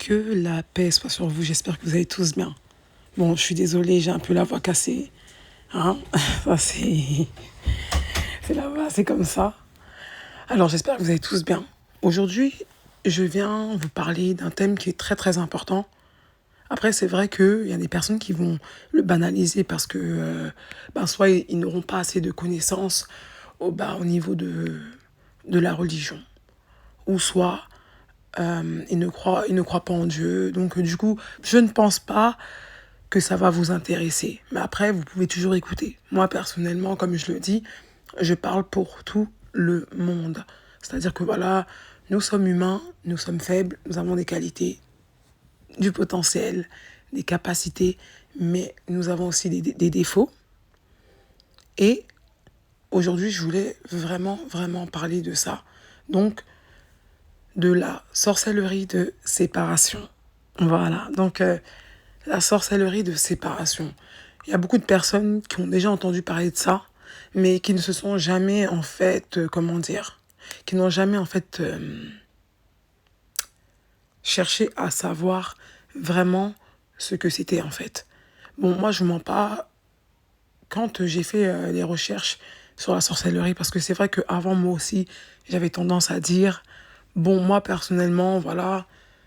Que la paix soit sur vous, j'espère que vous allez tous bien. Bon, je suis désolée, j'ai un peu la voix cassée. Hein. Ça, c'est la voix, c'est comme ça. Alors, j'espère que vous allez tous bien. Aujourd'hui, je viens vous parler d'un thème qui est très très important. Après, c'est vrai qu'il y a des personnes qui vont le banaliser parce que soit ils n'auront pas assez de connaissances au niveau de la religion. Ou soit ils ne croient pas en Dieu. Donc, du coup, je ne pense pas que ça va vous intéresser. Mais après, vous pouvez toujours écouter. Moi, personnellement, comme je le dis, je parle pour tout le monde. C'est-à-dire que voilà, nous sommes humains, nous sommes faibles, nous avons des qualités, du potentiel, des capacités, mais nous avons aussi des défauts. Et aujourd'hui, je voulais vraiment, vraiment parler de ça. Donc, de la sorcellerie de séparation. Voilà, donc la sorcellerie de séparation. Il y a beaucoup de personnes qui ont déjà entendu parler de ça, mais qui ne se sont jamais en fait, qui n'ont jamais en fait cherché à savoir vraiment ce que c'était en fait. Bon, moi je mens pas quand j'ai fait les recherches sur la sorcellerie, parce que c'est vrai qu'avant moi aussi, j'avais tendance à dire, bon, moi personnellement, voilà,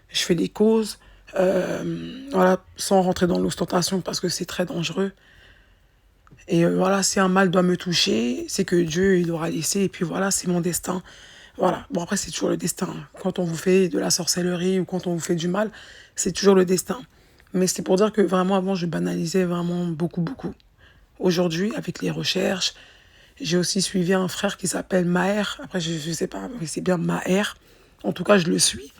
je fais des causes, voilà, sans rentrer dans l'ostentation parce que c'est très dangereux. Et voilà, si un mal doit me toucher, c'est que Dieu, il aura laissé, et puis voilà, c'est mon destin. Voilà, bon après, c'est toujours le destin. Quand on vous fait de la sorcellerie ou quand on vous fait du mal, c'est toujours le destin. Mais c'est pour dire que vraiment, avant, je banalisais vraiment beaucoup, beaucoup. Aujourd'hui, avec les recherches, j'ai aussi suivi un frère qui s'appelle Maher. Après, je ne sais pas si c'est bien Maher. En tout cas, je le suis.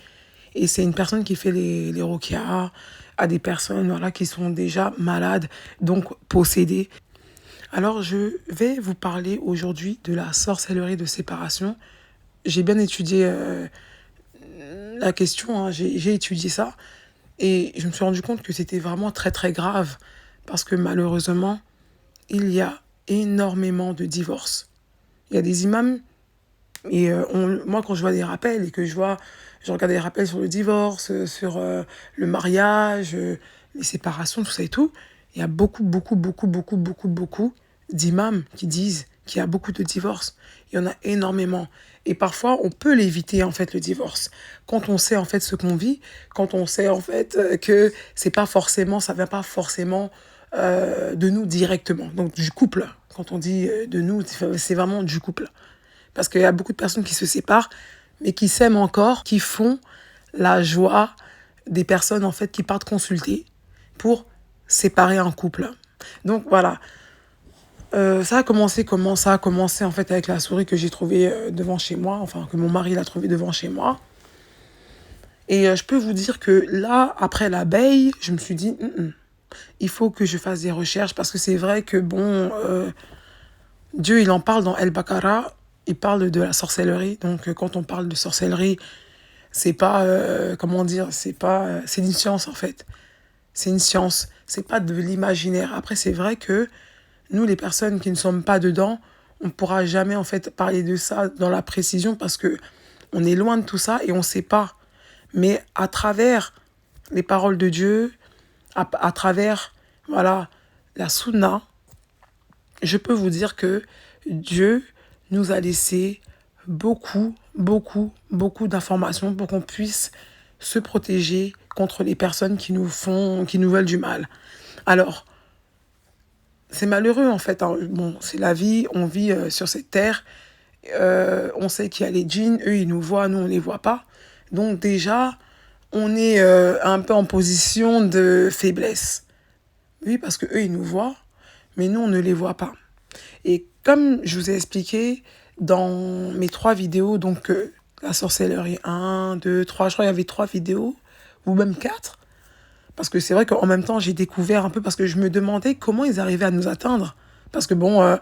Et c'est une personne qui fait les ruqyas à des personnes voilà, qui sont déjà malades, donc possédées. Alors, je vais vous parler aujourd'hui de la sorcellerie de séparation. J'ai bien étudié la question, hein, j'ai étudié ça. Et je me suis rendu compte que c'était vraiment très très grave. Parce que malheureusement, il y a énormément de divorces. Il y a des imams, et moi quand je vois des rappels et que je regarde des rappels sur le divorce, sur le mariage, les séparations, tout ça et tout, il y a beaucoup d'imams qui disent qu'il y a beaucoup de divorces. Il y en a énormément. Et parfois, on peut l'éviter, en fait, le divorce. Quand on sait, en fait, ce qu'on vit, quand on sait, en fait, que c'est pas forcément, ça vient pas forcément de nous directement. Donc, du couple. Quand on dit de nous, c'est vraiment du couple. Parce qu'il y a beaucoup de personnes qui se séparent, mais qui s'aiment encore, qui font la joie des personnes, en fait, qui partent consulter pour séparer un couple. Donc, voilà. Ça a commencé comment? Ça a commencé en fait avec la souris que j'ai trouvée devant chez moi, enfin que mon mari l'a trouvée devant chez moi. Et je peux vous dire que là, après l'abeille, je me suis dit, il faut que je fasse des recherches parce que c'est vrai que bon, Dieu il en parle dans El Baqara, il parle de la sorcellerie. Donc quand on parle de sorcellerie, c'est pas, c'est une science en fait. C'est une science, c'est pas de l'imaginaire. Après c'est vrai que nous, les personnes qui ne sommes pas dedans, on ne pourra jamais en fait parler de ça dans la précision parce que on est loin de tout ça et on ne sait pas. Mais à travers les paroles de Dieu, à travers voilà la Sunna, je peux vous dire que Dieu nous a laissé beaucoup d'informations pour qu'on puisse se protéger contre les personnes qui nous veulent du mal. Alors, c'est malheureux en fait. Hein. Bon, c'est la vie, on vit sur cette terre. On sait qu'il y a les djinns, eux ils nous voient, nous on les voit pas. Donc déjà, on est un peu en position de faiblesse. Oui, parce que eux ils nous voient, mais nous on ne les voit pas. Et comme je vous ai expliqué dans mes 3 vidéos, donc la sorcellerie 1, 2, 3, je crois qu'il y avait 3 vidéos, ou même 4. Parce que c'est vrai qu'en même temps, j'ai découvert un peu, parce que je me demandais comment ils arrivaient à nous atteindre. Parce que bon,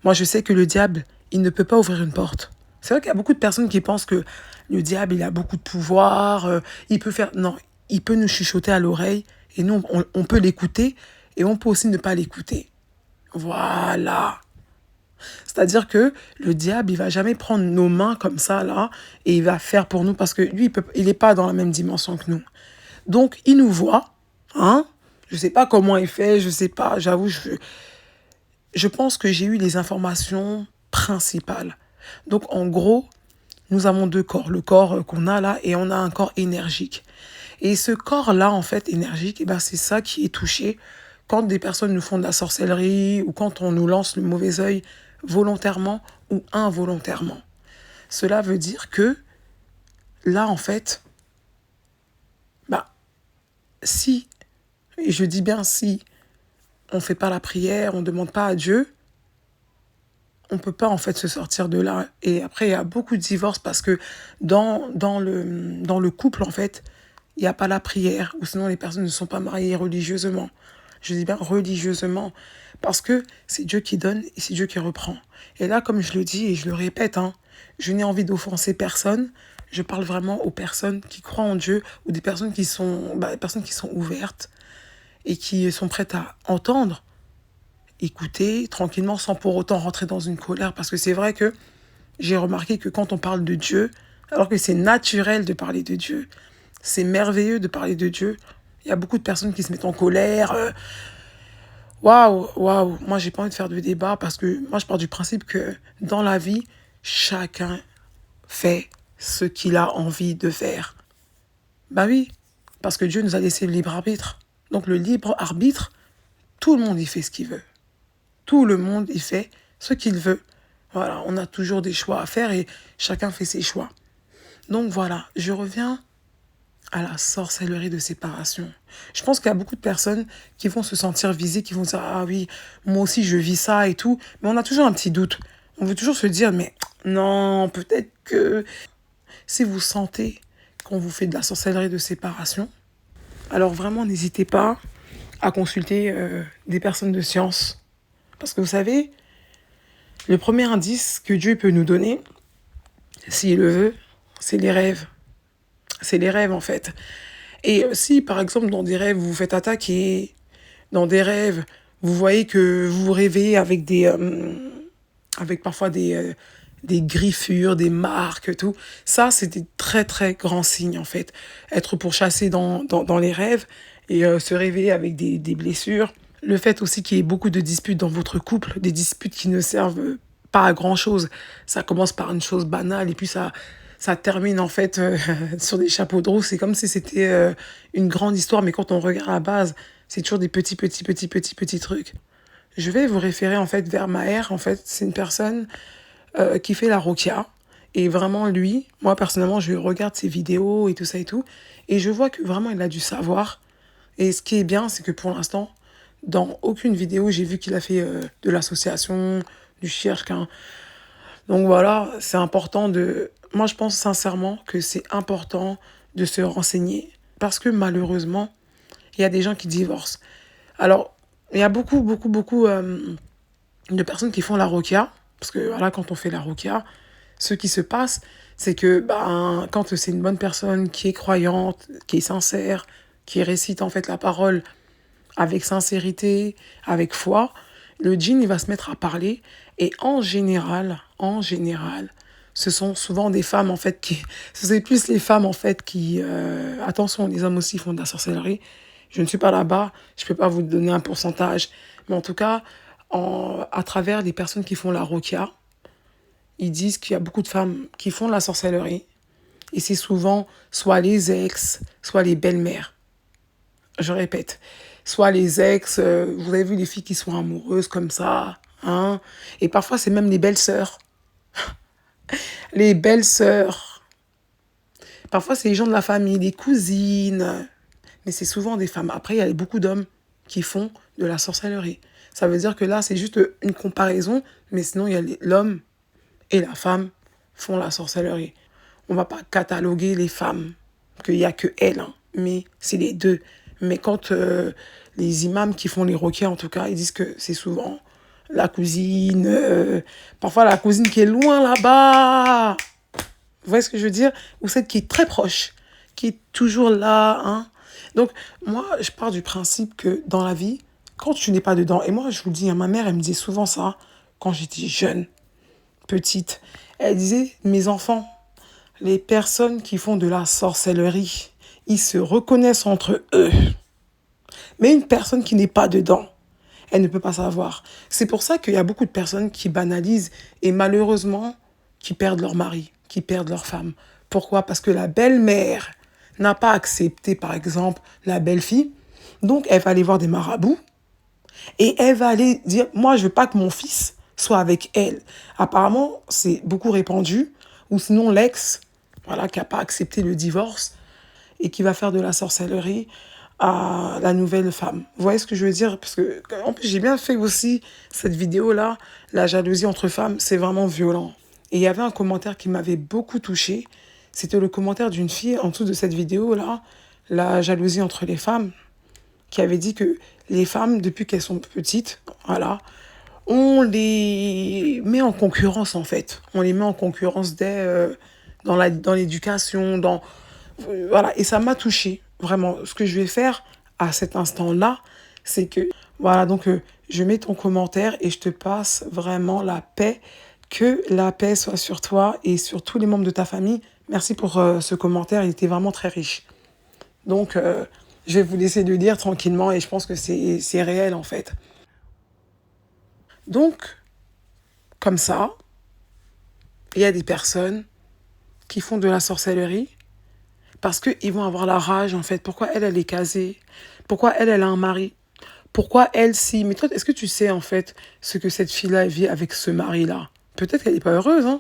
moi je sais que le diable, il ne peut pas ouvrir une porte. C'est vrai qu'il y a beaucoup de personnes qui pensent que le diable, il a beaucoup de pouvoir, il peut faire... Non, il peut nous chuchoter à l'oreille, et nous, on peut l'écouter, et on peut aussi ne pas l'écouter. Voilà. C'est-à-dire que le diable, il va jamais prendre nos mains comme ça, là, et il va faire pour nous, parce que lui, il n'est pas dans la même dimension que nous. Donc, il nous voit, hein. Je sais pas comment il fait, je sais pas, j'avoue, je pense que j'ai eu les informations principales. Donc, en gros, nous avons deux corps. Le corps qu'on a là et on a un corps énergique. Et ce corps-là, en fait, énergique, eh ben, c'est ça qui est touché quand des personnes nous font de la sorcellerie ou quand on nous lance le mauvais œil volontairement ou involontairement. Cela veut dire que là, en fait, bah, si, et je dis bien si, on ne fait pas la prière, on ne demande pas à Dieu, on ne peut pas en fait se sortir de là. Et après, il y a beaucoup de divorces parce que dans le couple, en fait, il n'y a pas la prière, ou sinon les personnes ne sont pas mariées religieusement. Je dis bien religieusement, parce que c'est Dieu qui donne et c'est Dieu qui reprend. Et là, comme je le dis et je le répète, hein, je n'ai envie d'offenser personne. Je parle vraiment aux personnes qui croient en Dieu ou des personnes des personnes qui sont ouvertes et qui sont prêtes à entendre, écouter tranquillement sans pour autant rentrer dans une colère. Parce que c'est vrai que j'ai remarqué que quand on parle de Dieu, alors que c'est naturel de parler de Dieu, c'est merveilleux de parler de Dieu, il y a beaucoup de personnes qui se mettent en colère. Waouh, waouh. Moi, j'ai pas envie de faire de débat parce que moi, je pars du principe que dans la vie, chacun fait ce qu'il a envie de faire. Bah oui, parce que Dieu nous a laissé le libre arbitre. Donc le libre arbitre, tout le monde y fait ce qu'il veut. Tout le monde y fait ce qu'il veut. Voilà, on a toujours des choix à faire et chacun fait ses choix. Donc voilà, je reviens à la sorcellerie de séparation. Je pense qu'il y a beaucoup de personnes qui vont se sentir visées, qui vont dire ah oui, moi aussi je vis ça et tout. Mais on a toujours un petit doute. On veut toujours se dire mais non, peut-être que si vous sentez qu'on vous fait de la sorcellerie de séparation, alors vraiment n'hésitez pas à consulter des personnes de science. Parce que vous savez, le premier indice que Dieu peut nous donner, s'il le veut, c'est les rêves. C'est les rêves en fait. Et si par exemple dans des rêves vous vous faites attaquer, dans des rêves vous voyez que vous vous réveillez avec avec parfois des griffures, des marques, tout, ça c'est des très très grands signes en fait. Être pourchassé dans les rêves et se réveiller avec des blessures. Le fait aussi qu'il y ait beaucoup de disputes dans votre couple, des disputes qui ne servent pas à grand-chose. Ça commence par une chose banale et puis ça termine en fait sur des chapeaux de roue. C'est comme si c'était une grande histoire, mais quand on regarde à la base, c'est toujours des petits trucs. Je vais vous référer en fait vers Maher. En fait, c'est une personne qui fait la rokia. Et vraiment, lui, moi personnellement, je regarde ses vidéos et tout ça et tout. Et je vois que vraiment, il a du savoir. Et ce qui est bien, c'est que pour l'instant, dans aucune vidéo, j'ai vu qu'il a fait de l'association, du shirk, hein. Donc voilà, c'est important de... Moi, je pense sincèrement que c'est important de se renseigner. Parce que malheureusement, il y a des gens qui divorcent. Alors, il y a beaucoup de personnes qui font la rokia. Parce que voilà, quand on fait la rokia, ce qui se passe, c'est que quand c'est une bonne personne qui est croyante, qui est sincère, qui récite en fait la parole avec sincérité, avec foi, le djinn il va se mettre à parler. Et en général, ce sont souvent des femmes en fait qui... C'est plus les femmes en fait qui... Attention, les hommes aussi font de la sorcellerie. Je ne suis pas là-bas, je ne peux pas vous donner un pourcentage. Mais en tout cas, à travers les personnes qui font la rokia, ils disent qu'il y a beaucoup de femmes qui font de la sorcellerie. Et c'est souvent soit les ex, soit les belles-mères. Je répète, soit les ex, vous avez vu les filles qui sont amoureuses comme ça, hein. Et parfois, c'est même les belles-sœurs. Les belles-sœurs. Parfois, c'est les gens de la famille, les cousines. Mais c'est souvent des femmes. Après, il y a beaucoup d'hommes qui font de la sorcellerie. Ça veut dire que là, c'est juste une comparaison. Mais sinon, il y a l'homme et la femme font la sorcellerie. On ne va pas cataloguer les femmes, qu'il n'y a que elles, hein, mais c'est les deux. Mais quand les imams qui font les roquets, en tout cas, ils disent que c'est souvent la cousine, parfois la cousine qui est loin là-bas. Vous voyez ce que je veux dire? Ou celle qui est très proche, qui est toujours là, hein. Donc, moi, je pars du principe que dans la vie, quand tu n'es pas dedans, et moi, je vous le dis, hein, ma mère, elle me disait souvent ça, quand j'étais jeune, petite. Elle disait, mes enfants, les personnes qui font de la sorcellerie, ils se reconnaissent entre eux. Mais une personne qui n'est pas dedans, elle ne peut pas savoir. C'est pour ça qu'il y a beaucoup de personnes qui banalisent et malheureusement qui perdent leur mari, qui perdent leur femme. Pourquoi? Parce que la belle-mère n'a pas accepté, par exemple, la belle-fille. Donc, elle va aller voir des marabouts et elle va aller dire, moi, je veux pas que mon fils soit avec elle. Apparemment, c'est beaucoup répandu. Ou sinon, l'ex, voilà, qui n'a pas accepté le divorce et qui va faire de la sorcellerie à la nouvelle femme. Vous voyez ce que je veux dire? Parce que, en plus, j'ai bien fait aussi cette vidéo-là. La jalousie entre femmes, c'est vraiment violent. Et il y avait un commentaire qui m'avait beaucoup touchée. C'était le commentaire d'une fille en dessous de cette vidéo-là, la jalousie entre les femmes, qui avait dit que les femmes, depuis qu'elles sont petites, voilà, on les met en concurrence en fait. On les met en concurrence dans l'éducation, voilà. Et ça m'a touchée, vraiment. Ce que je vais faire à cet instant-là, c'est que, voilà, donc je mets ton commentaire et je te passe vraiment la paix. Que la paix soit sur toi et sur tous les membres de ta famille. Merci pour ce commentaire, il était vraiment très riche. Donc, je vais vous laisser le lire tranquillement et je pense que c'est réel en fait. Donc, comme ça, il y a des personnes qui font de la sorcellerie parce qu'ils vont avoir la rage en fait. Pourquoi elle est casée? Pourquoi elle a un mari? Pourquoi elle, si? Mais toi, est-ce que tu sais en fait ce que cette fille-là vit avec ce mari-là? Peut-être qu'elle n'est pas heureuse, hein?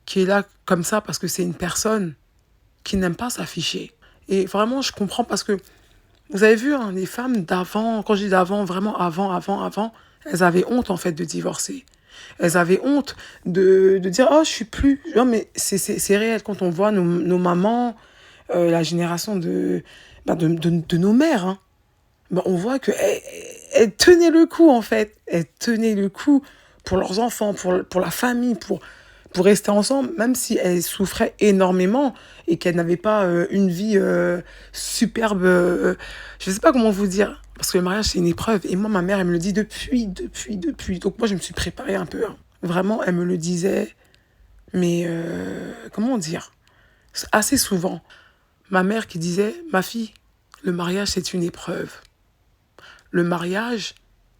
Qui est là comme ça parce que c'est une personne qui n'aime pas s'afficher. Et vraiment, je comprends parce que vous avez vu, hein, les femmes d'avant, quand je dis d'avant, vraiment avant, elles avaient honte en fait de divorcer. Elles avaient honte de dire oh je suis plus. Non mais c'est réel quand on voit nos mamans, la génération de nos mères. Hein, on voit que elles tenaient le coup en fait. Elles tenaient le coup pour leurs enfants, pour la famille, pour rester ensemble, même si elles souffraient énormément et qu'elles n'avaient pas une vie superbe. Je ne sais pas comment vous dire, parce que le mariage, c'est une épreuve. Et moi, ma mère, elle me le dit depuis. Donc moi, je me suis préparée un peu. Hein. Vraiment, elle me le disait, mais comment dire? Assez souvent. Ma mère qui disait, ma fille, le mariage, c'est une épreuve. Le mariage,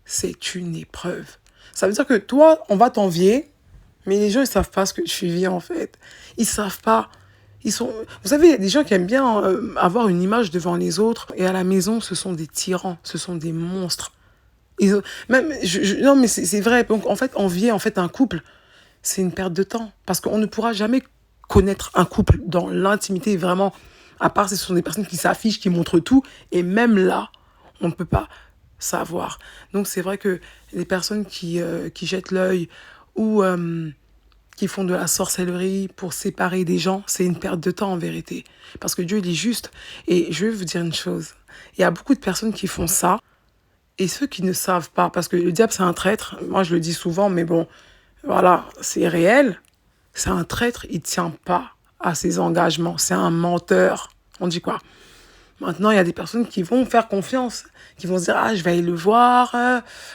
c'est une épreuve. Ça veut dire que toi, on va t'envier, mais les gens, ils savent pas ce que tu vis, en fait. Ils savent pas. Vous savez, il y a des gens qui aiment bien avoir une image devant les autres. Et à la maison, ce sont des tyrans. Ce sont des monstres. Non, mais c'est vrai. Donc, en fait, envier en fait, un couple, c'est une perte de temps. Parce qu'on ne pourra jamais connaître un couple dans l'intimité, vraiment. À part, ce sont des personnes qui s'affichent, qui montrent tout. Et même là, on ne peut pas savoir. Donc, c'est vrai que les personnes qui jettent l'œil ou qui font de la sorcellerie pour séparer des gens, c'est une perte de temps en vérité. Parce que Dieu, il est juste. Et je vais vous dire une chose. Il y a beaucoup de personnes qui font ça. Et ceux qui ne savent pas, parce que le diable, c'est un traître. Moi, je le dis souvent, mais bon, voilà, c'est réel. C'est un traître, il ne tient pas à ses engagements. C'est un menteur. On dit quoi? Maintenant, il y a des personnes qui vont faire confiance, qui vont se dire, ah, je vais aller le voir.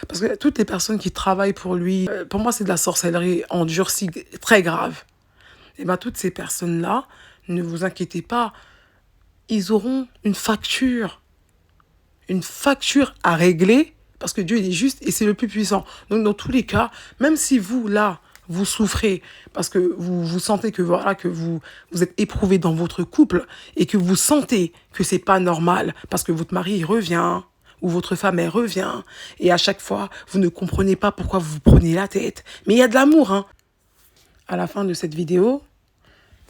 Parce que toutes les personnes qui travaillent pour lui, pour moi, c'est de la sorcellerie endurcie, très grave. Et bien, toutes ces personnes-là, ne vous inquiétez pas, ils auront une facture à régler, parce que Dieu, il est juste et c'est le plus puissant. Donc, dans tous les cas, même si vous, là, vous souffrez parce que vous sentez que voilà que vous êtes éprouvé dans votre couple et que vous sentez que c'est pas normal parce que votre mari il revient ou votre femme elle revient et à chaque fois vous ne comprenez pas pourquoi vous vous prenez la tête, mais il y a de l'amour hein. À la fin de cette vidéo,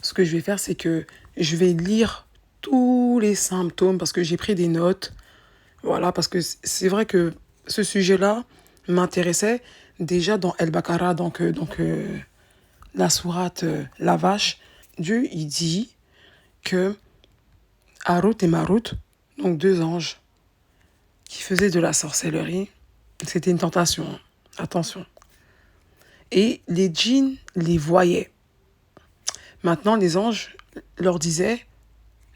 ce que je vais faire c'est que je vais lire tous les symptômes parce que j'ai pris des notes. Voilà, parce que c'est vrai que ce sujet-là m'intéressait déjà dans El Bakara, donc la sourate La Vache. Dieu, il dit que Harut et Marut, donc deux anges qui faisaient de la sorcellerie, c'était une tentation, attention. Et les djinns les voyaient. Maintenant, les anges leur disaient,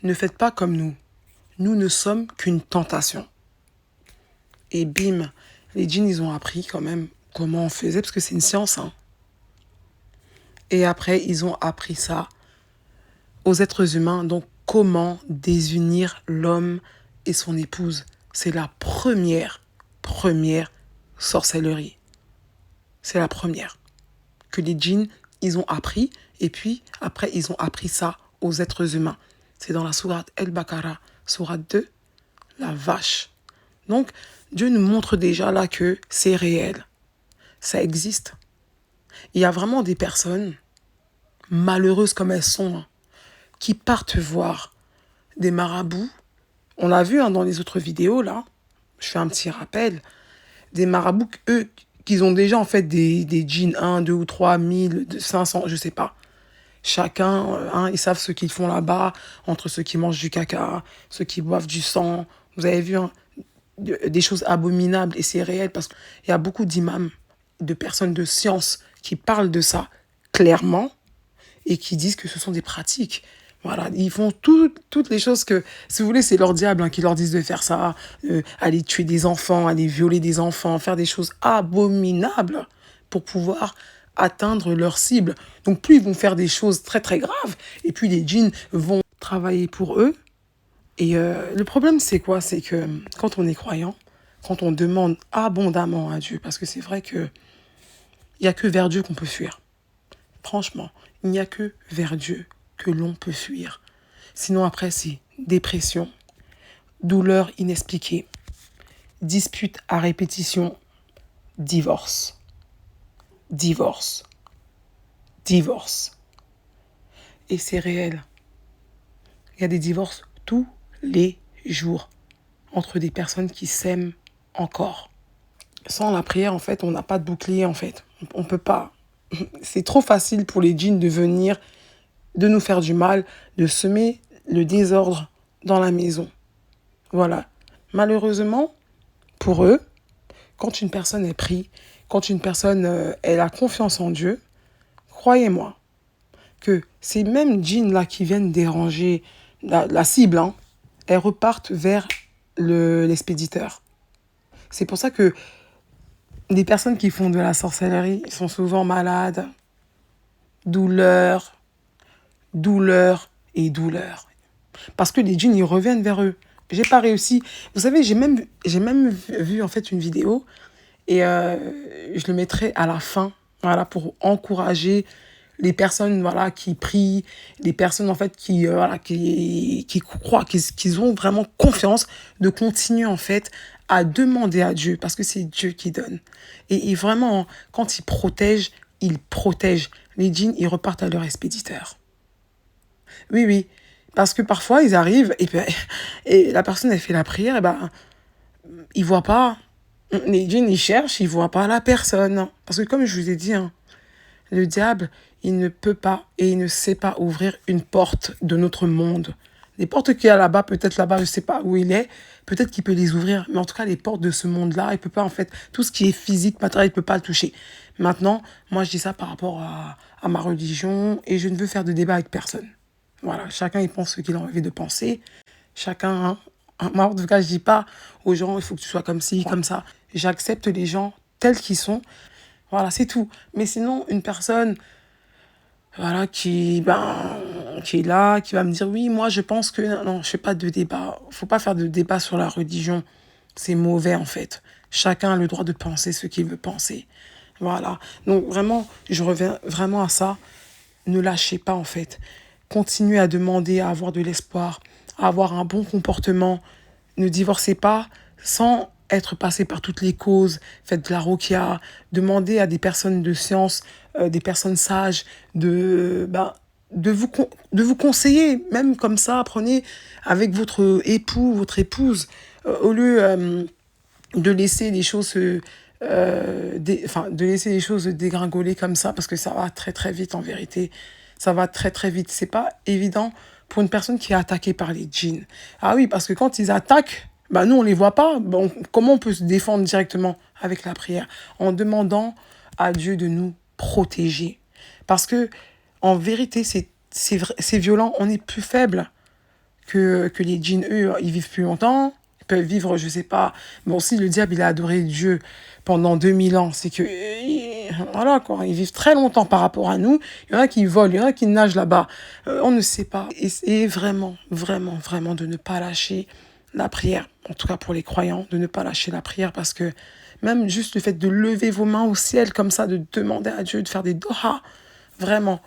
ne faites pas comme nous. Nous ne sommes qu'une tentation. Et bim, les djinns, ils ont appris quand même comment on faisait, parce que c'est une science. Hein. Et après, ils ont appris ça aux êtres humains. Donc, comment désunir l'homme et son épouse. C'est la première sorcellerie. C'est la première que les djinns, ils ont appris. Et puis, après, ils ont appris ça aux êtres humains. C'est dans la sourate El-Baqarah, sourate 2, la vache. Donc, Dieu nous montre déjà là que c'est réel. Ça existe. Il y a vraiment des personnes, malheureuses comme elles sont, qui partent voir des marabouts. On l'a vu dans les autres vidéos, là. Je fais un petit rappel. Des marabouts, eux, qu'ils ont déjà en fait des djinns, 1, 2 ou 3, 1000, 500, je sais pas. Chacun, ils savent ce qu'ils font là-bas, entre ceux qui mangent du caca, ceux qui boivent du sang. Vous avez vu des choses abominables et c'est réel parce qu'il y a beaucoup d'imams, de personnes de science qui parlent de ça clairement et qui disent que ce sont des pratiques. Voilà, ils font toutes les choses que, si vous voulez, c'est leur diable qui leur disent de faire ça, aller tuer des enfants, aller violer des enfants, faire des choses abominables pour pouvoir atteindre leur cible. Donc plus ils vont faire des choses très très graves, et puis les djinns vont travailler pour eux. Et le problème c'est quoi? C'est que quand on est croyant, quand on demande abondamment à Dieu, parce que c'est vrai que il n'y a que vers Dieu qu'on peut fuir. Franchement, il n'y a que vers Dieu que l'on peut fuir. Sinon après c'est dépression, douleur inexpliquée, dispute à répétition, divorce, divorce, divorce. Et c'est réel. Il y a des divorces tous les jours entre des personnes qui s'aiment encore. Sans la prière, en fait, on n'a pas de bouclier, en fait. On peut pas. C'est trop facile pour les djinns de venir, de nous faire du mal, de semer le désordre dans la maison. Voilà. Malheureusement, pour eux, quand une personne est prie, quand une personne elle a confiance en Dieu, croyez-moi que ces mêmes djinns-là qui viennent déranger la cible, elles repartent vers l'expéditeur. C'est pour ça que les personnes qui font de la sorcellerie sont souvent malades, douleur, douleur et douleur. Parce que les djinns, ils reviennent vers eux. J'ai pas réussi. Vous savez, j'ai même vu en fait une vidéo et je le mettrai à la fin, voilà, pour encourager les personnes, voilà, qui prient, les personnes en fait qui voilà, qui croient, qui ont vraiment confiance de continuer en fait à demander à Dieu parce que c'est Dieu qui donne. Et vraiment, quand il protège, il protège. Les djinns, ils repartent à leur expéditeur. Oui, oui. Parce que parfois, ils arrivent et la personne, elle fait la prière, et ils voient pas. Les djinns, ils cherchent, ils voient pas la personne. Parce que comme je vous ai dit, le diable, il ne peut pas et il ne sait pas ouvrir une porte de notre monde. Les portes qu'il y a là-bas, peut-être là-bas, je ne sais pas où il est, peut-être qu'il peut les ouvrir. Mais en tout cas, les portes de ce monde-là, il ne peut pas, en fait, tout ce qui est physique, matériel, il ne peut pas le toucher. Maintenant, moi, je dis ça par rapport à ma religion et je ne veux faire de débat avec personne. Voilà, chacun, il pense ce qu'il a envie de penser. Chacun, moi, en tout cas, je dis pas aux gens, il faut que tu sois comme ci, comme ça. J'accepte les gens tels qu'ils sont. Voilà, c'est tout. Mais sinon, une personne, voilà, qui est là, qui va me dire, oui, moi, je pense que... Non, je fais pas de débat. Faut pas faire de débat sur la religion. C'est mauvais, en fait. Chacun a le droit de penser ce qu'il veut penser. Voilà. Donc, vraiment, je reviens vraiment à ça. Ne lâchez pas, en fait. Continuez à demander, à avoir de l'espoir, à avoir un bon comportement. Ne divorcez pas sans être passé par toutes les causes. Faites de la rokia. Demandez à des personnes de science, des personnes sages, de vous conseiller. Même comme ça, prenez avec votre époux, votre épouse, au lieu de laisser les choses de laisser les choses dégringoler comme ça, parce que ça va très très vite en vérité. Ça va très très vite. C'est pas évident pour une personne qui est attaquée par les djinns. Ah oui, parce que quand ils attaquent, nous on les voit pas. Bon, comment on peut se défendre directement avec la prière? En demandant à Dieu de nous protéger. Parce que en vérité, c'est violent. On est plus faible que les djinns. Eux, ils vivent plus longtemps. peuvent vivre, je sais pas. Bon, si le diable, il a adoré Dieu pendant 2000 ans, c'est que, voilà, quoi, ils vivent très longtemps par rapport à nous. Il y en a qui volent, il y en a qui nagent là-bas. On ne sait pas. Et vraiment, vraiment, vraiment de ne pas lâcher la prière. En tout cas, pour les croyants, de ne pas lâcher la prière parce que même juste le fait de lever vos mains au ciel comme ça, de demander à Dieu de faire des doha, vraiment.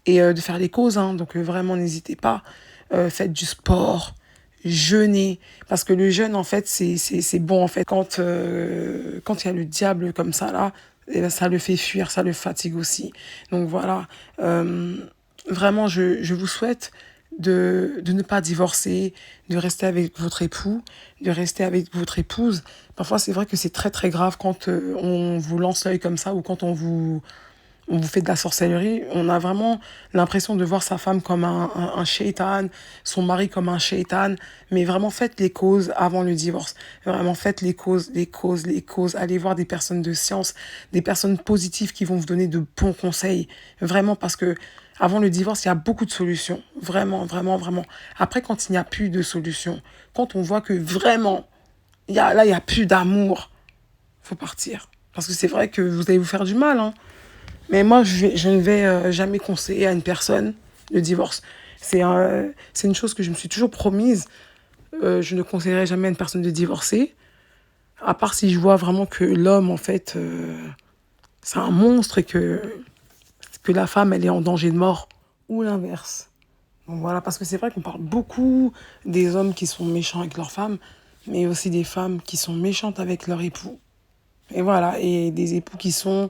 Et de faire les causes, hein. Donc vraiment, n'hésitez pas. Faites du sport, jeûnez. Parce que le jeûne, en fait, c'est bon, en fait. Quand il y a le diable comme ça, là, eh ben, ça le fait fuir, ça le fatigue aussi. Donc voilà. Vraiment, je vous souhaite de ne pas divorcer, de rester avec votre époux, de rester avec votre épouse. Parfois, c'est vrai que c'est très, très grave quand on vous lance l'œil comme ça ou quand on vous fait de la sorcellerie, on a vraiment l'impression de voir sa femme comme un shaitan, son mari comme un shaitan, mais vraiment faites les causes avant le divorce. Vraiment faites les causes, les causes, les causes. Allez voir des personnes de science, des personnes positives qui vont vous donner de bons conseils. Vraiment parce que avant le divorce, il y a beaucoup de solutions. Vraiment, vraiment, vraiment. Après, quand il n'y a plus de solutions, quand on voit que vraiment, il y a plus d'amour, faut partir. Parce que c'est vrai que vous allez vous faire du mal, hein. Mais moi, je ne vais jamais conseiller à une personne le divorce. C'est une chose que je me suis toujours promise. Je ne conseillerai jamais à une personne de divorcer. À part si je vois vraiment que l'homme, en fait, c'est un monstre et que la femme, elle est en danger de mort. Ou l'inverse. Donc voilà, parce que c'est vrai qu'on parle beaucoup des hommes qui sont méchants avec leurs femmes, mais aussi des femmes qui sont méchantes avec leur époux. Et voilà, et des époux qui sont...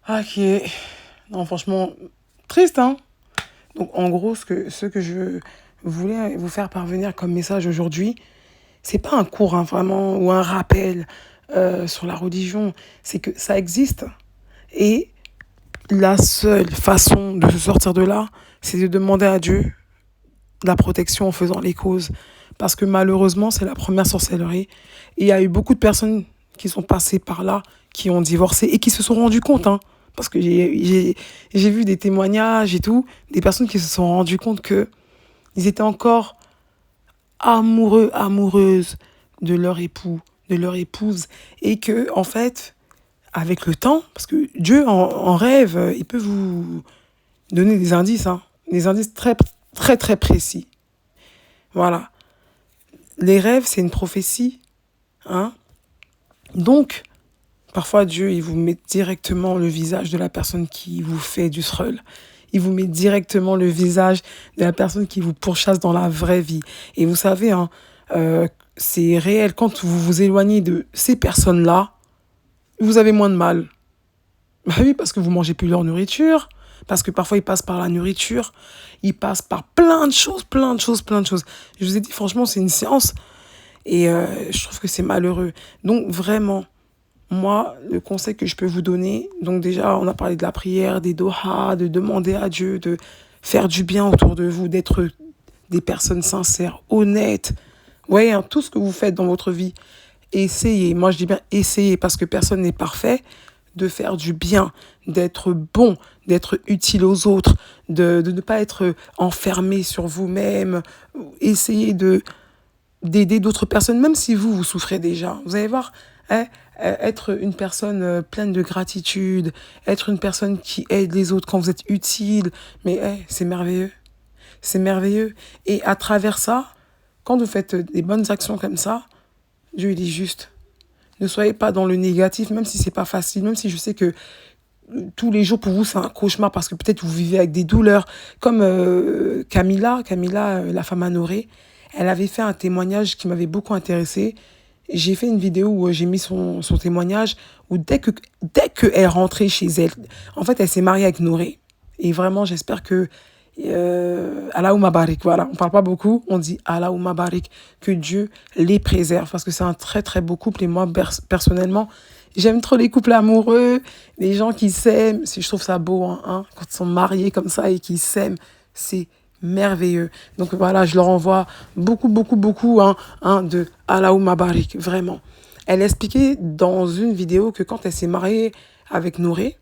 Ah, qui est... Non, franchement, triste, hein. Donc, en gros, ce que je voulais vous faire parvenir comme message aujourd'hui, c'est pas un cours, hein, vraiment, ou un rappel sur la religion. C'est que ça existe. Et la seule façon de se sortir de là, c'est de demander à Dieu la protection en faisant les causes. Parce que malheureusement, c'est la première sorcellerie. Et il y a eu beaucoup de personnes qui sont passées par là, qui ont divorcé et qui se sont rendues compte, hein. Parce que j'ai vu des témoignages et tout, des personnes qui se sont rendues compte que ils étaient encore amoureux, amoureuses de leur époux, de leur épouse. Et que, en fait, avec le temps, parce que Dieu, en rêve, il peut vous donner des indices, hein, des indices très, très, très précis. Voilà. Les rêves, c'est une prophétie, hein. Donc, parfois, Dieu, il vous met directement le visage de la personne qui vous fait du sreul. Il vous met directement le visage de la personne qui vous pourchasse dans la vraie vie. Et vous savez, hein, c'est réel. Quand vous vous éloignez de ces personnes-là, vous avez moins de mal. Bah oui, parce que vous mangez plus leur nourriture. Parce que parfois, ils passent par la nourriture. Ils passent par plein de choses, plein de choses, plein de choses. Je vous ai dit, franchement, c'est une séance. Et je trouve que c'est malheureux. Donc, vraiment... Moi, le conseil que je peux vous donner, donc déjà, on a parlé de la prière, des doha, de demander à Dieu de faire du bien autour de vous, d'être des personnes sincères, honnêtes. Vous voyez, hein, tout ce que vous faites dans votre vie, essayez. Moi, je dis bien essayez parce que personne n'est parfait. De faire du bien, d'être bon, d'être utile aux autres, de ne pas être enfermé sur vous-même. Essayez d'aider d'autres personnes, même si vous souffrez déjà. Vous allez voir, hein, être une personne pleine de gratitude, être une personne qui aide les autres quand vous êtes utile, mais c'est merveilleux. C'est merveilleux. Et à travers ça, quand vous faites des bonnes actions comme ça, Dieu il est juste. Ne soyez pas dans le négatif, même si c'est pas facile, même si je sais que tous les jours pour vous c'est un cauchemar parce que peut-être vous vivez avec des douleurs. Comme Camilla, la femme à Noré, elle avait fait un témoignage qui m'avait beaucoup intéressée. J'ai fait une vidéo où j'ai mis son témoignage où dès que elle est rentrée chez elle, en fait, elle s'est mariée avec Nouré. Et vraiment, j'espère que Allahumma barik, voilà, on parle pas beaucoup, on dit Allahumma barik, que Dieu les préserve parce que c'est un très très beau couple et moi personnellement, j'aime trop les couples amoureux, les gens qui s'aiment, je trouve ça beau, hein, quand ils sont mariés comme ça et qu'ils s'aiment, c'est merveilleux. Donc voilà, je leur envoie beaucoup, beaucoup, beaucoup de Allahumma barik, vraiment. Elle expliquait dans une vidéo que quand elle s'est mariée avec Nouré,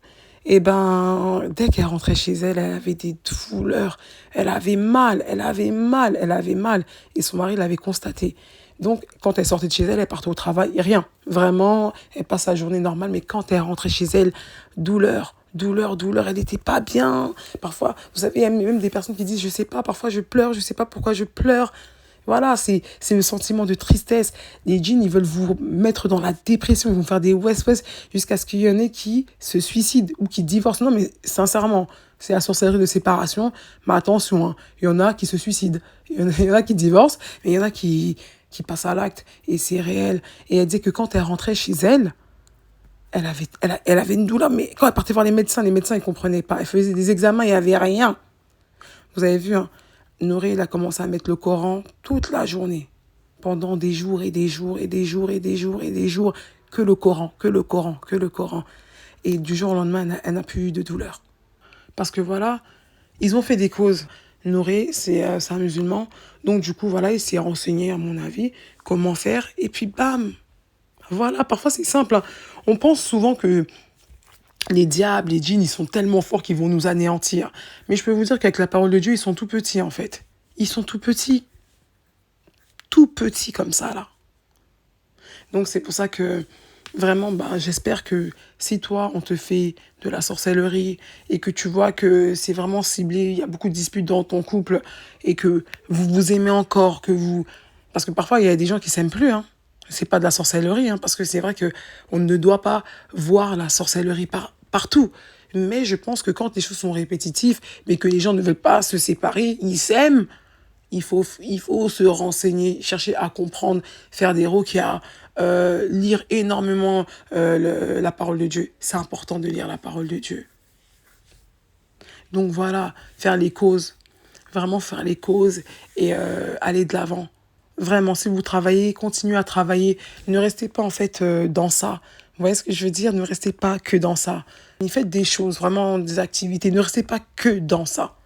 Et ben, dès qu'elle rentrait chez elle, elle avait des douleurs. Elle avait mal, elle avait mal, elle avait mal. Et son mari l'avait constaté. Donc, quand elle sortait de chez elle, elle partait au travail, rien. Vraiment, elle passe sa journée normale. Mais quand elle rentrait chez elle, douleur, douleur, douleur. Elle n'était pas bien. Parfois, vous savez, il y a même des personnes qui disent, je sais pas, parfois je pleure, je sais pas pourquoi je pleure. Voilà, c'est le sentiment de tristesse. Les djinns, ils veulent vous mettre dans la dépression, ils vont faire des west-west jusqu'à ce qu'il y en ait qui se suicident ou qui divorcent. Non, mais sincèrement, c'est la sorcellerie de séparation. Mais attention, hein, il y en a qui se suicident, il y en a qui divorcent, mais il y en a qui passent à l'acte. Et c'est réel. Et elle disait que quand elle rentrait chez elle, elle avait une douleur, mais quand elle partait voir les médecins, ils comprenaient pas. Elle faisait des examens, il n'y avait rien. Vous avez vu, hein, Nouré, il a commencé à mettre le Coran toute la journée. Pendant des jours et des jours et des jours et des jours et des jours. Que le Coran, que le Coran, que le Coran. Et du jour au lendemain, elle n'a plus eu de douleur. Parce que voilà, ils ont fait des causes. Nouré, c'est un musulman. Donc du coup, voilà, il s'est renseigné, à mon avis, comment faire. Et puis bam. Voilà, parfois c'est simple, hein. On pense souvent que les diables, les djinns, ils sont tellement forts qu'ils vont nous anéantir. Mais je peux vous dire qu'avec la parole de Dieu, ils sont tout petits en fait. Ils sont tout petits comme ça là. Donc c'est pour ça que vraiment, bah, j'espère que si toi, on te fait de la sorcellerie et que tu vois que c'est vraiment ciblé, il y a beaucoup de disputes dans ton couple et que vous vous aimez encore, que vous... Parce que parfois, il y a des gens qui s'aiment plus, hein. C'est pas de la sorcellerie, hein, parce que c'est vrai que on ne doit pas voir la sorcellerie partout. Mais je pense que quand les choses sont répétitives, mais que les gens ne veulent pas se séparer, ils s'aiment, il faut se renseigner, chercher à comprendre, faire des roquas, lire énormément la parole de Dieu. C'est important de lire la parole de Dieu. Donc voilà, faire les causes, vraiment faire les causes et aller de l'avant. Vraiment, si vous travaillez, continuez à travailler. Ne restez pas en fait dans ça. Vous voyez ce que je veux dire? Ne restez pas que dans ça. Faites des choses, vraiment des activités. Ne restez pas que dans ça.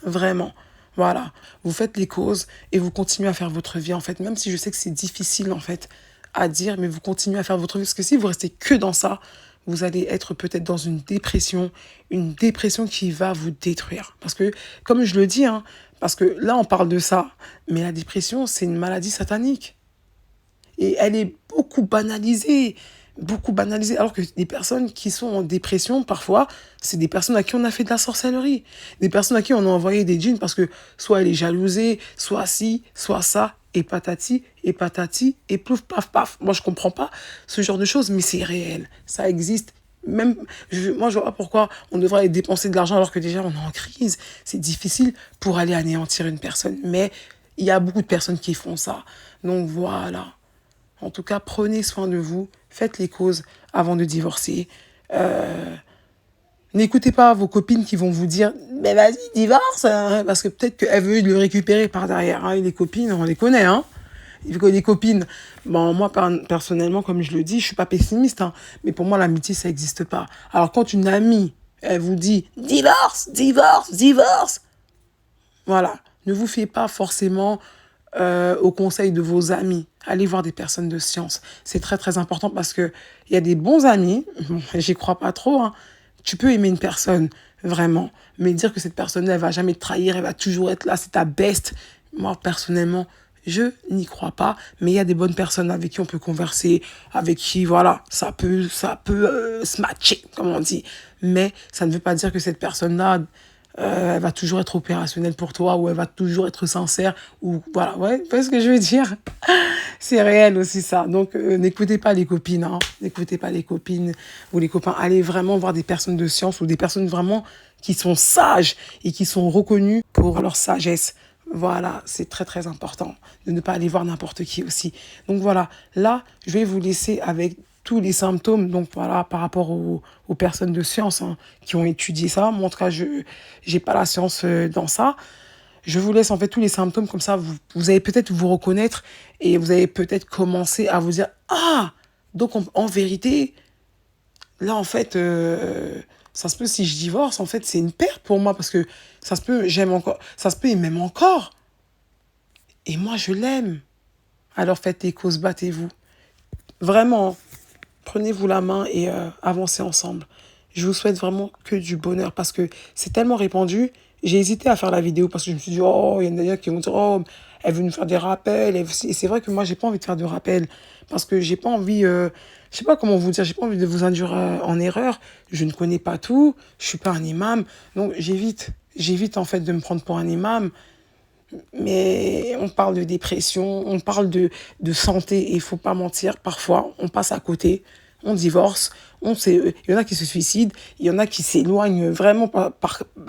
Vraiment. Voilà. Vous faites les causes et vous continuez à faire votre vie, en fait. Même si je sais que c'est difficile, en fait, à dire, mais vous continuez à faire votre vie. Parce que si vous restez que dans ça, vous allez être peut-être dans une dépression qui va vous détruire. Parce que, comme je le dis, hein, parce que là, on parle de ça, mais la dépression, c'est une maladie satanique. Et elle est beaucoup banalisée, alors que des personnes qui sont en dépression, parfois, c'est des personnes à qui on a fait de la sorcellerie. Des personnes à qui on a envoyé des djinns parce que soit elle est jalousée, soit ci, soit ça, et patati, et plouf, paf, paf. Moi, je comprends pas ce genre de choses, mais c'est réel. Ça existe. Même, moi, je vois pas pourquoi on devrait dépenser de l'argent alors que déjà on est en crise. C'est difficile pour aller anéantir une personne, mais il y a beaucoup de personnes qui font ça. Donc voilà. En tout cas, prenez soin de vous, faites les causes avant de divorcer. N'écoutez pas vos copines qui vont vous dire mais vas-y, divorce, hein, parce que peut-être qu'elles veulent le récupérer par derrière. Hein. Et les copines, on les connaît. Hein. Les copines, bon, moi, personnellement, comme je le dis, je suis pas pessimiste, hein, mais pour moi, l'amitié, ça n'existe pas. Alors, quand une amie, elle vous dit divorce, divorce, divorce, voilà, ne vous fiez pas forcément aux conseils de vos amis. Allez voir des personnes de science. C'est très, très important parce que il y a des bons amis, j'y crois pas trop, hein. Tu peux aimer une personne, vraiment, mais dire que cette personne-là, elle va jamais te trahir, elle va toujours être là, c'est ta best. Moi, personnellement, je n'y crois pas, mais il y a des bonnes personnes avec qui on peut converser, avec qui, voilà, ça peut se matcher, comme on dit. Mais ça ne veut pas dire que cette personne-là, elle va toujours être opérationnelle pour toi, ou elle va toujours être sincère, ou voilà, ouais, vous voyez ce que je veux dire? C'est réel aussi ça. Donc n'écoutez pas les copines, hein. N'écoutez pas les copines ou les copains. Allez vraiment voir des personnes de science ou des personnes vraiment qui sont sages et qui sont reconnues pour leur sagesse. Voilà, c'est très très important de ne pas aller voir n'importe qui aussi. Donc voilà, là, je vais vous laisser avec tous les symptômes, donc voilà, par rapport aux personnes de science hein, qui ont étudié ça. Moi, en tout cas, je n'ai pas la science dans ça. Je vous laisse en fait tous les symptômes, comme ça vous allez peut-être vous reconnaître et vous allez peut-être commencer à vous dire ah, donc en vérité, là en fait, ça se peut si je divorce, en fait c'est une perte pour moi parce que ça se peut, j'aime encore, ça se peut, il m'aime encore. Et moi je l'aime. Alors faites les causes, battez-vous. Vraiment, prenez-vous la main et avancez ensemble. Je vous souhaite vraiment que du bonheur parce que c'est tellement répandu. J'ai hésité à faire la vidéo parce que je me suis dit, oh, il y en a qui vont dire, oh, elle veut nous faire des rappels. Et c'est vrai que moi, j'ai pas envie de faire de rappels parce que j'ai pas envie, je sais pas comment vous dire, j'ai pas envie de vous induire en erreur. Je ne connais pas tout, je suis pas un imam. Donc, j'évite en fait de me prendre pour un imam. Mais on parle de dépression, on parle de santé, et il faut pas mentir, parfois on passe à côté, on divorce, il y en a qui se suicident, il y en a qui s'éloignent vraiment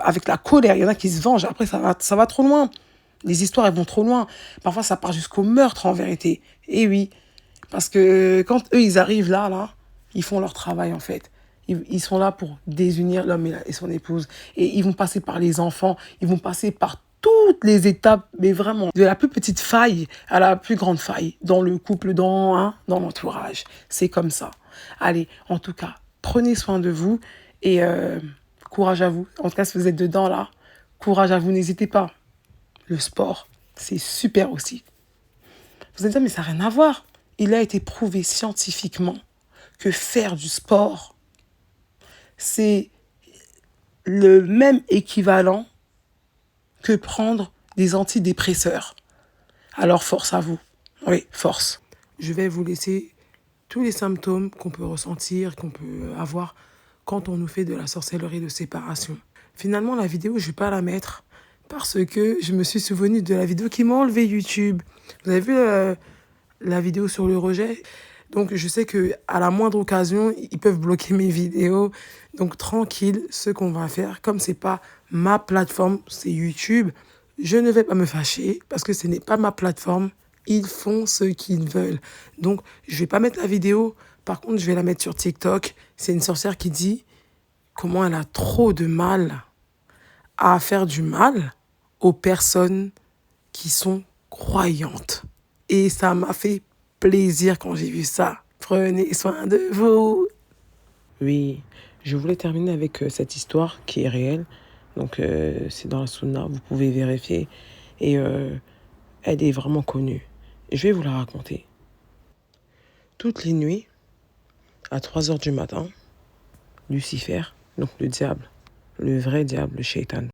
avec la colère, il y en a qui se vengent, après ça va trop loin. Les histoires, elles vont trop loin. Parfois, ça part jusqu'au meurtre, en vérité. Et oui, parce que quand eux, ils arrivent là, ils font leur travail, en fait. Ils sont là pour désunir l'homme et son épouse. Et ils vont passer par les enfants, ils vont passer par toutes les étapes, mais vraiment, de la plus petite faille à la plus grande faille, dans le couple, dans l'entourage. C'est comme ça. Allez, en tout cas, prenez soin de vous et courage à vous. En tout cas, si vous êtes dedans, là, courage à vous, n'hésitez pas. Le sport, c'est super aussi. Vous allez dire, mais ça n'a rien à voir. Il a été prouvé scientifiquement que faire du sport, c'est le même équivalent que prendre des antidépresseurs. Alors force à vous. Oui, force. Je vais vous laisser tous les symptômes qu'on peut ressentir, qu'on peut avoir quand on nous fait de la sorcellerie de séparation. Finalement, la vidéo, je ne vais pas la mettre parce que je me suis souvenu de la vidéo qui m'a enlevé YouTube. Vous avez vu la vidéo sur le rejet? Donc, je sais qu'à la moindre occasion, ils peuvent bloquer mes vidéos. Donc, tranquille, ce qu'on va faire, comme c'est pas ma plateforme, c'est YouTube, je ne vais pas me fâcher parce que ce n'est pas ma plateforme. Ils font ce qu'ils veulent. Donc, je vais pas mettre la vidéo. Par contre, je vais la mettre sur TikTok. C'est une sorcière qui dit comment elle a trop de mal à faire du mal aux personnes qui sont croyantes. Et ça m'a fait plaisir quand j'ai vu ça. Prenez soin de vous. Oui, je voulais terminer avec cette histoire qui est réelle. Donc, c'est dans la Sunna, vous pouvez vérifier. Et elle est vraiment connue. Je vais vous la raconter. Toutes les nuits, à 3 heures du matin, Lucifer, donc le diable, le vrai diable, le shaitan.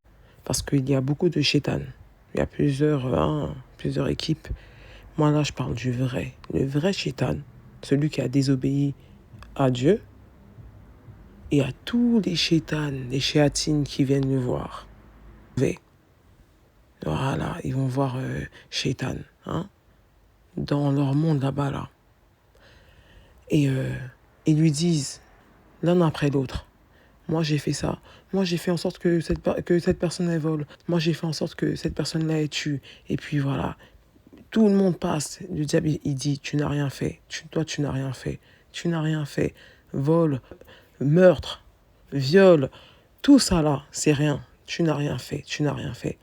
Parce qu'il y a beaucoup de shaitan. Il y a plusieurs équipes. Moi, là, je parle du vrai. Le vrai shaitan, celui qui a désobéi à Dieu et à tous les shaitans, les shéatines qui viennent le voir. Voilà, ils vont voir shaitan, dans leur monde là-bas, là. Et ils lui disent, l'un après l'autre, moi j'ai fait ça, moi j'ai fait en sorte que cette personne elle vole, moi j'ai fait en sorte que cette personne-là elle tue. Et puis voilà, tout le monde passe. Le diable il dit, tu n'as rien fait, toi tu n'as rien fait, tu n'as rien fait. Vol, meurtre, viol, tout ça là, c'est rien, tu n'as rien fait, tu n'as rien fait.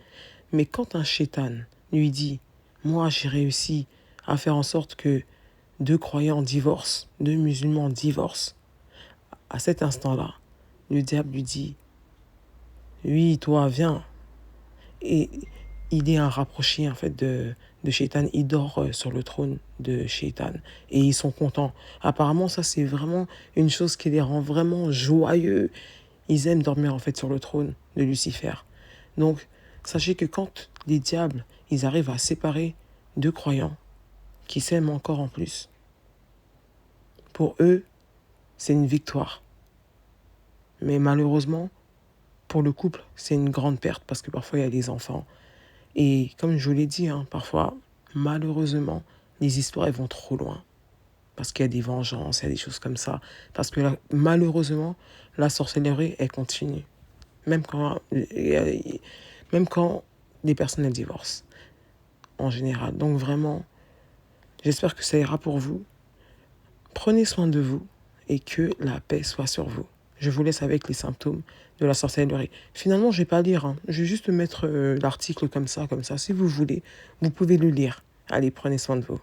Mais quand un shaitan lui dit, moi j'ai réussi à faire en sorte que 2 croyants divorcent, 2 musulmans divorcent, à cet instant-là, le diable lui dit, oui, toi, viens. Et il est un rapproché en fait de Shaitan. Il dort sur le trône de Shaitan. Et ils sont contents. Apparemment, ça, c'est vraiment une chose qui les rend vraiment joyeux. Ils aiment dormir en fait sur le trône de Lucifer. Donc, sachez que quand les diables, ils arrivent à séparer 2 croyants qui s'aiment encore en plus, pour eux, c'est une victoire. Mais malheureusement, pour le couple, c'est une grande perte parce que parfois, il y a des enfants. Et comme je vous l'ai dit, parfois, malheureusement, les histoires elles vont trop loin. Parce qu'il y a des vengeances, il y a des choses comme ça. Parce que là, malheureusement, la sorcellerie, elle continue. Même quand les personnes elles divorcent, en général. Donc vraiment, j'espère que ça ira pour vous. Prenez soin de vous et que la paix soit sur vous. Je vous laisse avec les symptômes de la sorcellerie. Finalement, je ne vais pas lire. Je vais juste mettre l'article comme ça. Si vous voulez, vous pouvez le lire. Allez, prenez soin de vous.